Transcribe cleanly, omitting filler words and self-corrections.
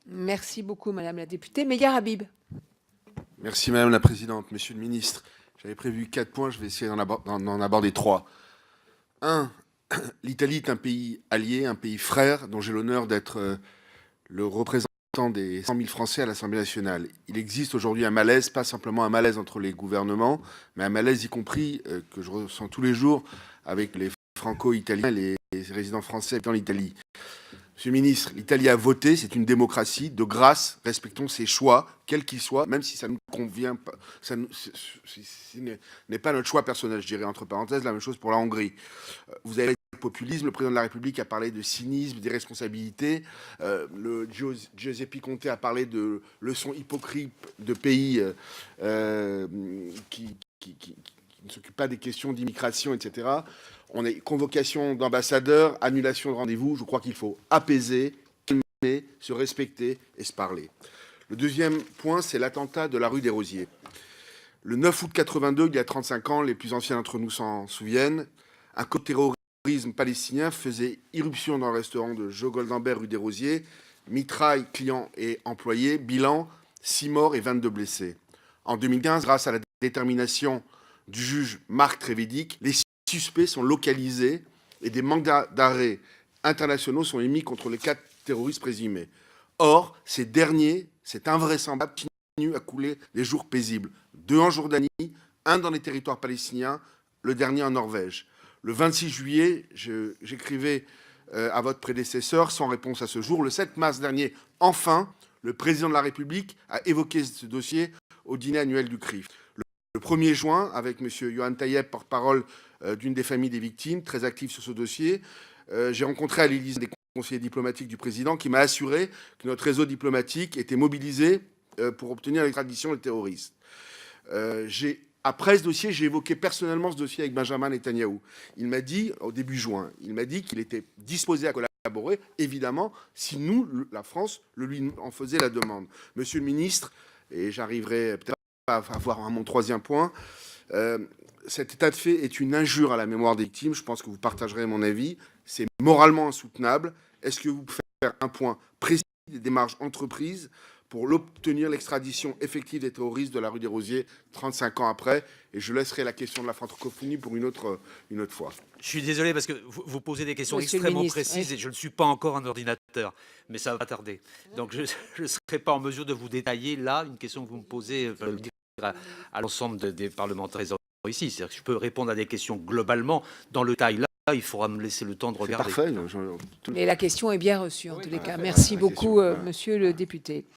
Merci beaucoup, Madame la députée. Meilleur Habib. Merci Madame la Présidente. Monsieur le Ministre, j'avais prévu 4 points, je vais essayer d'en aborder 3. 1. L'Italie est un pays allié, un pays frère, dont j'ai l'honneur d'être le représentant des 100 000 Français à l'Assemblée nationale. Il existe aujourd'hui un malaise, pas simplement un malaise entre les gouvernements, mais un malaise y compris que je ressens tous les jours avec les franco-italiens et les résidents français dans l'Italie. Monsieur le ministre, l'Italie a voté, c'est une démocratie. De grâce, respectons ses choix, quels qu'ils soient, même si ça ne nous convient pas. Ce n'est pas notre choix personnel, je dirais, entre parenthèses, la même chose pour la Hongrie. Vous avez le populisme, le président de la République a parlé de cynisme, d'irresponsabilité. Giuseppe Conte a parlé de leçons hypocrites de pays qui ne s'occupent pas des questions d'immigration, etc. On est convocation d'ambassadeurs, annulation de rendez-vous. Je crois qu'il faut apaiser, calmer, se respecter et se parler. Le deuxième point, c'est l'attentat de la rue des Rosiers. Le 9 août 82, il y a 35 ans, les plus anciens d'entre nous s'en souviennent, un co-terrorisme palestinien faisait irruption dans le restaurant de Joe Goldenberg rue des Rosiers, mitraille clients et employés, bilan 6 morts et 22 blessés. En 2015, grâce à la détermination du juge Marc Trévidic, les suspects sont localisés et des mandats d'arrêt internationaux sont émis contre les 4 terroristes présumés. Or, ces derniers, c'est invraisemblable, continuent à couler des jours paisibles. 2 en Jordanie, 1 dans les territoires palestiniens, le dernier en Norvège. Le 26 juillet, j'écrivais à votre prédécesseur, sans réponse à ce jour. Le 7 mars dernier, enfin, le président de la République a évoqué ce dossier au dîner annuel du CRIF. Le 1er juin, avec M. Johan Tayeb, porte-parole d'une des familles des victimes, très actif sur ce dossier, j'ai rencontré à l'Élysée des conseillers diplomatiques du président qui m'a assuré que notre réseau diplomatique était mobilisé pour obtenir l'extradition des terroristes. Après ce dossier, j'ai évoqué personnellement ce dossier avec Benjamin Netanyahou. Il m'a dit, au début juin, il m'a dit qu'il était disposé à collaborer, évidemment, si nous, la France, lui en faisait la demande. Monsieur le ministre, et j'arriverai peut-être à avoir mon 3e point, cet état de fait est une injure à la mémoire des victimes. Je pense que vous partagerez mon avis. C'est moralement insoutenable. Est-ce que vous pouvez faire un point précis des démarches entreprises pour l'obtenir l'extradition effective des terroristes de la rue des Rosiers 35 ans après? Et je laisserai la question de la francophonie pour une autre fois. Je suis désolé parce que vous posez des questions Monsieur extrêmement ministre, précises oui. et je ne suis pas encore un ordinateur, mais ça va pas tarder. Donc je ne serai pas en mesure de vous détailler là une question que vous me posez à l'ensemble des parlementaires ici. C'est-à-dire que je peux répondre à des questions globalement. Dans le détail là, il faudra me laisser le temps de regarder. Parfait. Mais la question est bien reçue en tous les cas. parfait. Merci La beaucoup, question, monsieur le député.